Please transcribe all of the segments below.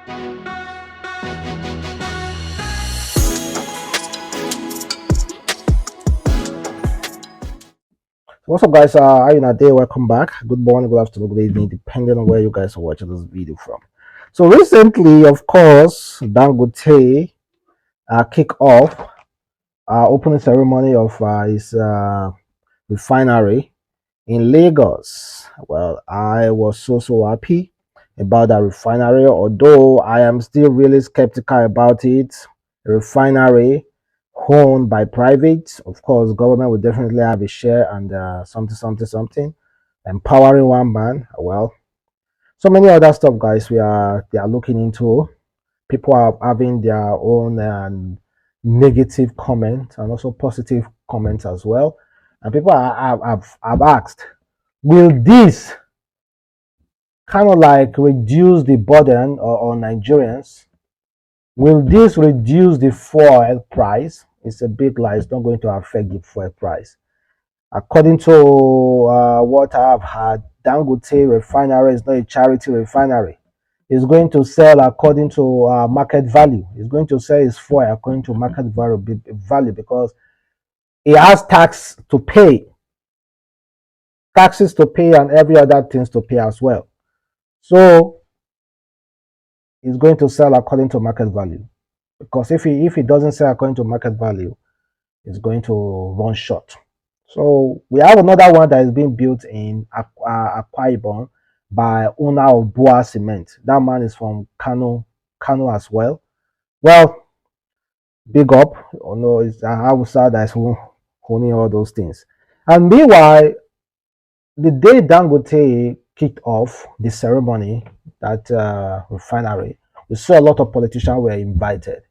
What's up, guys? How you day? Welcome back. Good morning, good afternoon, good evening, depending on where you guys are watching this video from. So recently, of course, Dangote kick off opening ceremony of his refinery in Lagos. Well, I was so happy about that refinery, although I am still really skeptical about it. A refinery owned by private, of course, government will definitely have a share and something. Empowering one man. Well, so many other stuff, guys. They are looking into. People are having their own negative comments and also positive comments as well. And people have asked, will this kind of like reduce the burden on Nigerians? Will this reduce the fuel price? It's a big lie. It's not going to affect the fuel price. According to what I have heard, Dangote refinery is not a charity refinery. It's going to sell according to market value. It's going to sell its fuel according to market value because it has taxes to pay, and every other things to pay as well. So it's going to sell according to market value, because if it doesn't sell according to market value, it's going to run short. So we have another one that is being built in Akwa Ibom by owner of Boa Cement. That man is from Kano as well. Well, big up. Oh no, it's Hausa that's owning all those things. And meanwhile, the day Dangote kicked off the ceremony, that refinery, we saw a lot of politicians were invited,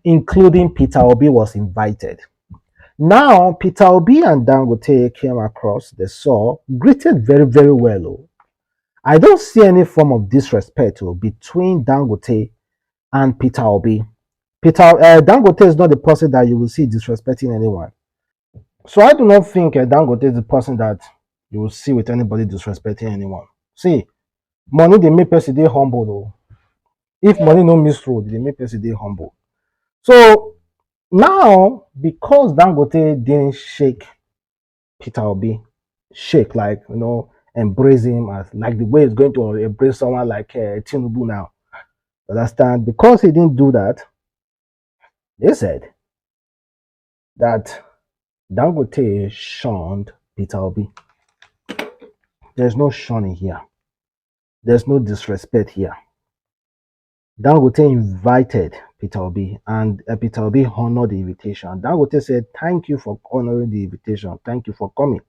including Peter Obi was invited. Now, Peter Obi and Dangote came across, they saw, greeted very well. Oh. I don't see any form of disrespect between Dangote and Peter Obi. Dangote is not the person that you will see disrespecting anyone. So I do not think Dangote is the person that you will see with anybody disrespecting anyone. See, money they make person dey humble though. If money no miss road, they make person dey humble. So now, because Dangote didn't shake Peter Obi, shake like embrace him as like the way he's going to embrace someone like Tinubu now. Understand? Because he didn't do that, they said that Dangote shunned Peter Obi. There's no shunning here. There's no disrespect here. Dangote invited Peter Obi, and Peter Obi honored the invitation. Dangote said, "Thank you for honoring the invitation. Thank you for coming."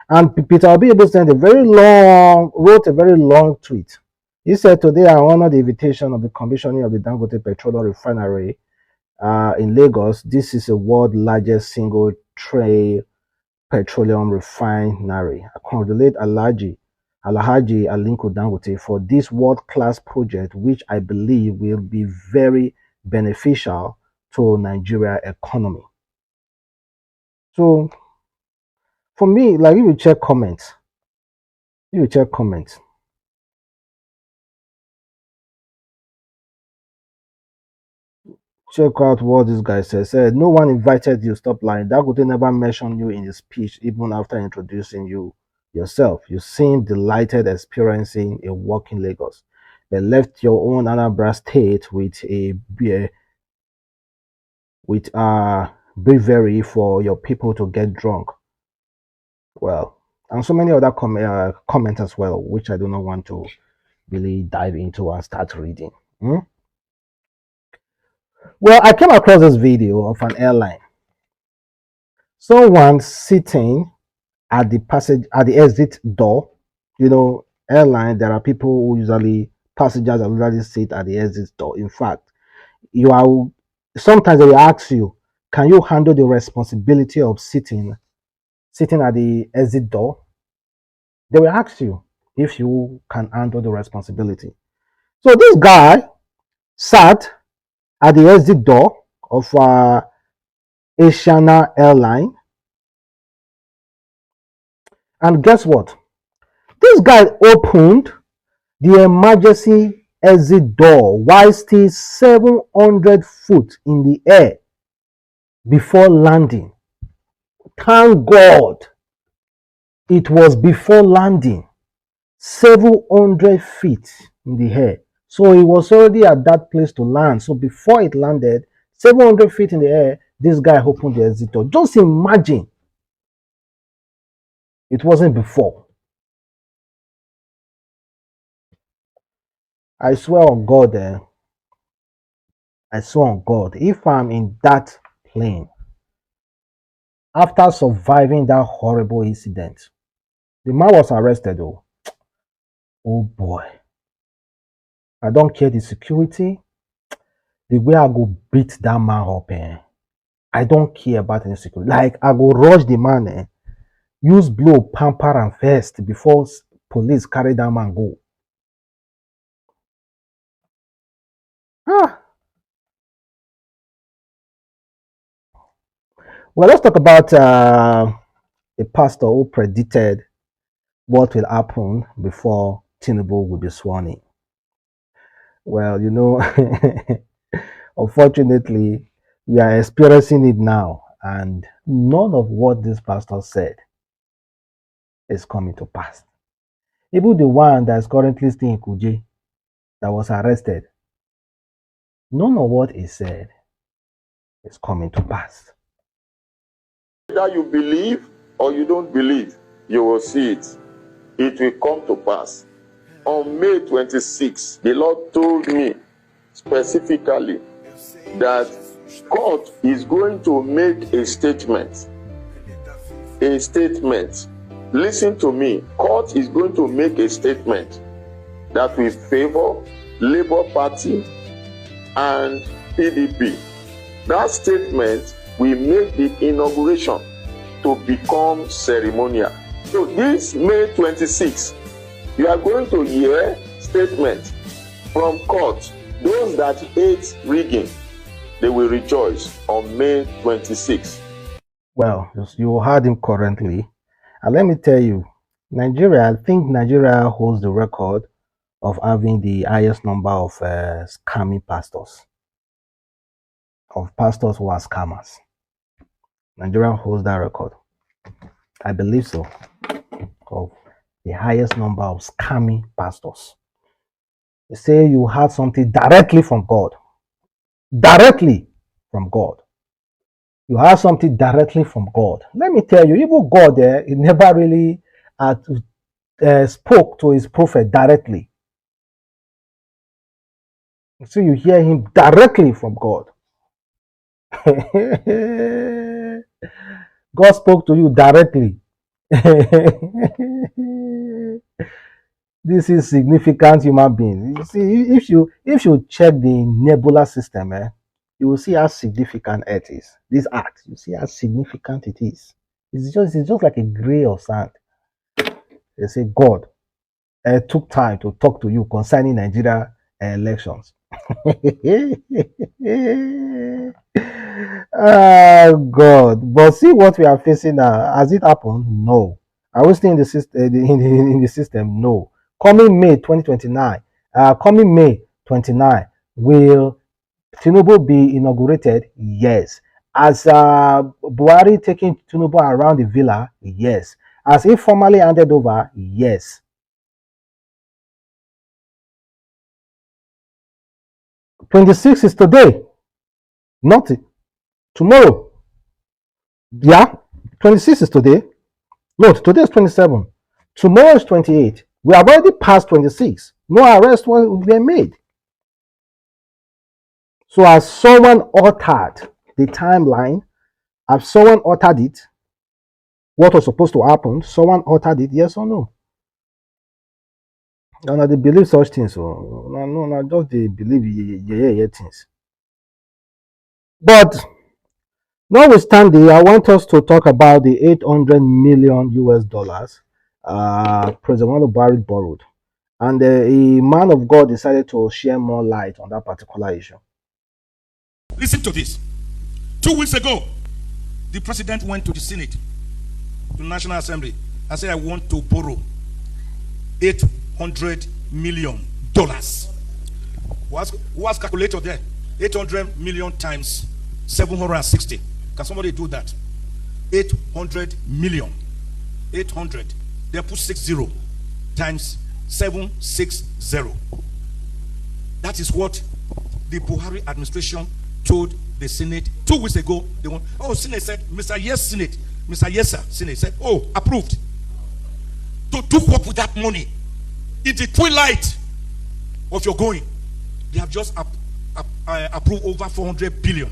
And Peter Obi wrote a very long tweet. He said, "Today I honor the invitation of the commissioning of the Dangote Petroleum Refinery in Lagos. This is the world's largest single trail petroleum refinery. I congratulate Alhaji Aliko Dangote for this world-class project, which I believe will be very beneficial to Nigeria economy." So for me, like if you check comments, check out what this guy says. Said, "No one invited you. Stop lying. Dangote never mentioned you in his speech, even after introducing you yourself. You seem delighted experiencing a walk in Lagos, but left your own Anambra state with a brewery for your people to get drunk." Well, and so many other comments as well, which I do not want to really dive into and start reading. Well, I came across this video of an airline. Someone sitting at the exit door. Airline, there are people who passengers that usually sit at the exit door. In fact, sometimes they will ask you, can you handle the responsibility of sitting at the exit door? They will ask you if you can handle the responsibility. So this guy sat at the exit door of Asiana airline, and guess what? This guy opened the emergency exit door while still 700 foot in the air before landing. Thank God it was before landing, 700 feet in the air. So he was already at that place to land. So before it landed, 700 feet in the air, this guy opened the exit door. Just imagine. It wasn't before. I swear on God, I swear on God, if I'm in that plane, after surviving that horrible incident, the man was arrested though. Oh boy. I don't care the security, the way I go beat that man up, I don't care about any security. Like, I go rush the man, use blow, pamper and vest before police carry that man go. Ah. Well, let's talk about a pastor who predicted what will happen before Tinubu will be sworn in. Well, you know, unfortunately, we are experiencing it now, and none of what this pastor said is coming to pass. Even the one that is currently still in Kuje, that was arrested, none of what he said is coming to pass. Either you believe or you don't believe, you will see it. It will come to pass. On May 26, the Lord told me specifically that God is going to make a statement. A statement. Listen to me. God is going to make a statement that will favor Labour Party and PDP. That statement will make the inauguration to become ceremonial. So this May 26, you are going to hear statements from court. Those that hate rigging, they will rejoice on May 26. Well, you heard him currently. And let me tell you, Nigeria, I think Nigeria holds the record of having the highest number of scamming pastors. Of pastors who are scammers. Nigeria holds that record. I believe so. Of the highest number of scamming pastors. They say you had something directly from God. Directly from God. You have something directly from God. Let me tell you, even God he never really spoke to his prophet directly. So you hear him directly from God. God spoke to you directly. This is significant human being. You see, if you check the nebula system, you will see how significant Earth is. This Earth, you see how significant it is. It's just like a grain of sand. They say God took time to talk to you concerning Nigeria elections. Oh God! But see what we are facing now. Has it happened? No. Are we still in the system? In the system? No. Coming May 2029. Coming May 29. Will Tinubu be inaugurated? Yes. As Buhari taking Tinubu around the villa? Yes. As he formally handed over? Yes. 26 is today, not tomorrow. Yeah, 26 is today. No, today is 27. Tomorrow is 28. We have already passed 26. No arrest were made. So has someone altered the timeline? Has someone altered it? What was supposed to happen? Someone altered it, yes or no? And they believe such things. So no, just they believe things. But notwithstanding, I want us to talk about the 800 million US dollars President Buhari borrowed. And a man of God decided to share more light on that particular issue. Listen to this. 2 weeks ago, the president went to the Senate, to the National Assembly, and said, I want to borrow $800 million. Who has calculator there? 800 million times 760. Can somebody do that? 800 million. 800. They put 60 times 760. That is what the Buhari administration told the Senate 2 weeks ago. They want, Senate said, Mr. Yes, Senate. Mr. Yes, sir. Senate said, approved. To do what with that money? In the twilight of your going, they have just approved over 400 billion.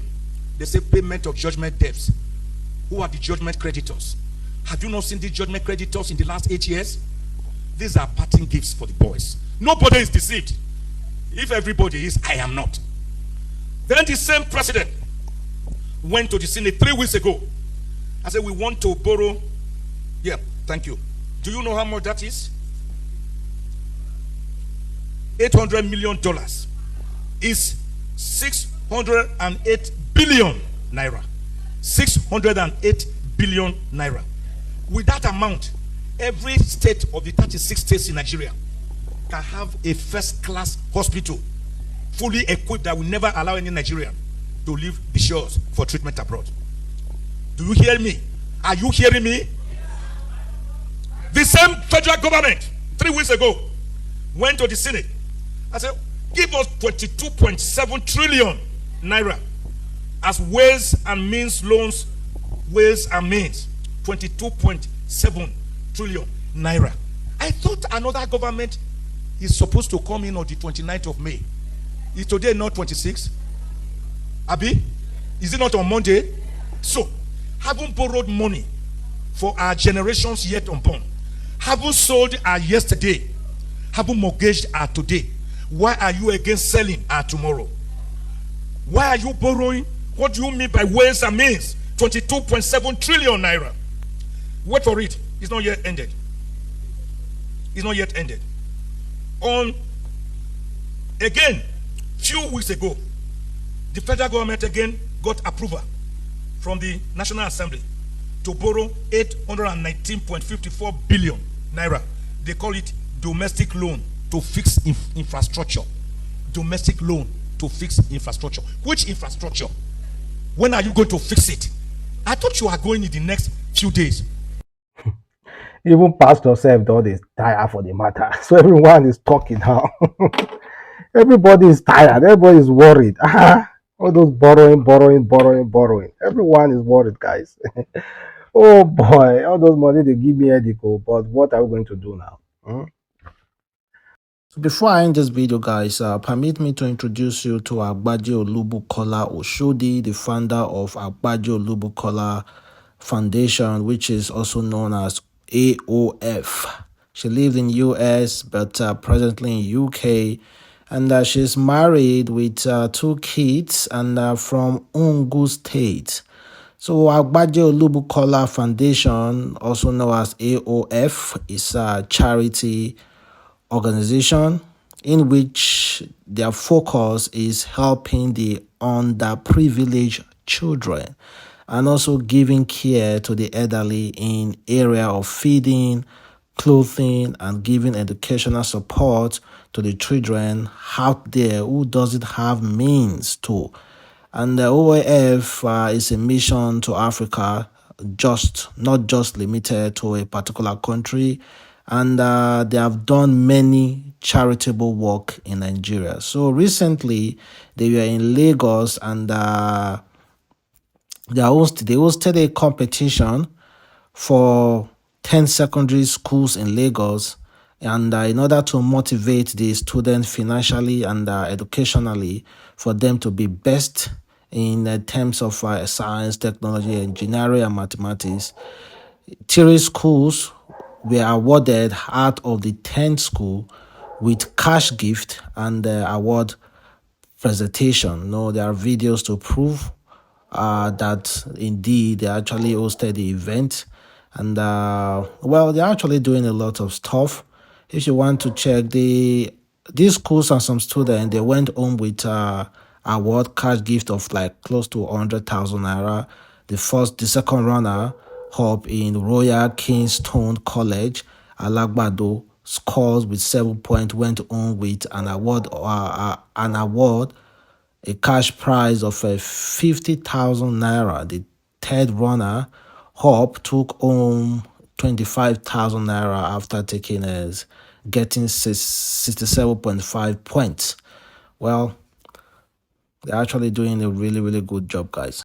They say payment of judgment debts. Who are the judgment creditors? Have you not seen the judgment creditors in the last 8 years? These are parting gifts for the boys. Nobody is deceived. If everybody is, I am not. Then the same president went to the Senate 3 weeks ago. I said, we want to borrow. Yeah, thank you. Do you know how much that is? $800 million is 608 billion naira. 608 billion naira. With that amount, every state of the 36 states in Nigeria can have a first-class hospital fully equipped that will never allow any Nigerian to leave the shores for treatment abroad. Do you hear me? Are you hearing me? The same federal government 3 weeks ago went to the Senate. I said, give us 22.7 trillion naira as ways and means loans, ways and means. 22.7 trillion naira. I thought another government is supposed to come in on the 29th of May. Is today not 26? Abi? Is it not on Monday? So, haven't borrowed money for our generations yet unborn. Haven't sold our yesterday. Haven't mortgaged our today. Why are you against selling our tomorrow? Why are you borrowing? What do you mean by ways and means? 22.7 trillion naira. Wait for it. It's not yet ended. It's not yet ended. Again, few weeks ago, the federal government again got approval from the National Assembly to borrow 819.54 billion naira. They call it domestic loan to fix infrastructure. Domestic loan to fix infrastructure. Which infrastructure? When are you going to fix it? I thought you are going in the next few days. Even pastor self don't is tired for the matter. So everyone is talking now. Everybody is tired. Everybody is worried. All those borrowing. Everyone is worried, guys. Oh boy, all those money they give me headache. But what are we going to do now? So before I end this video, guys, permit me to introduce you to Agbaje Olubukola Oshodi, the founder of Agbaje Olubukola Foundation, which is also known as AOF. She lived in US, but presently in UK, and she's married with 2 kids and from Ogun State. So Agbaje Olubukola Foundation, also known as AOF, is a charity organization in which their focus is helping the underprivileged children and also giving care to the elderly in area of feeding, clothing, and giving educational support to the children out there who doesn't have means to. And the OAF is a mission to Africa, not just limited to a particular country. And they have done many charitable work in Nigeria. So recently, they were in Lagos and they hosted a competition for 10 secondary schools in Lagos. And in order to motivate the students financially and educationally for them to be best in terms of science, technology, engineering, and mathematics, 3 schools were awarded out of the 10 school with cash gift and award presentation. There are videos to prove that indeed they actually hosted the event. And they're actually doing a lot of stuff. If you want to check these schools and some students, they went home with award cash gift of like close to 100,000 naira. The second runner up in Royal Kingstone College, Alagbado, scores with 7 points, went on with an award, a cash prize of 50,000 naira. The third runner up took home 25,000 naira after getting 67.5 points. Well, they're actually doing a really, really good job, guys.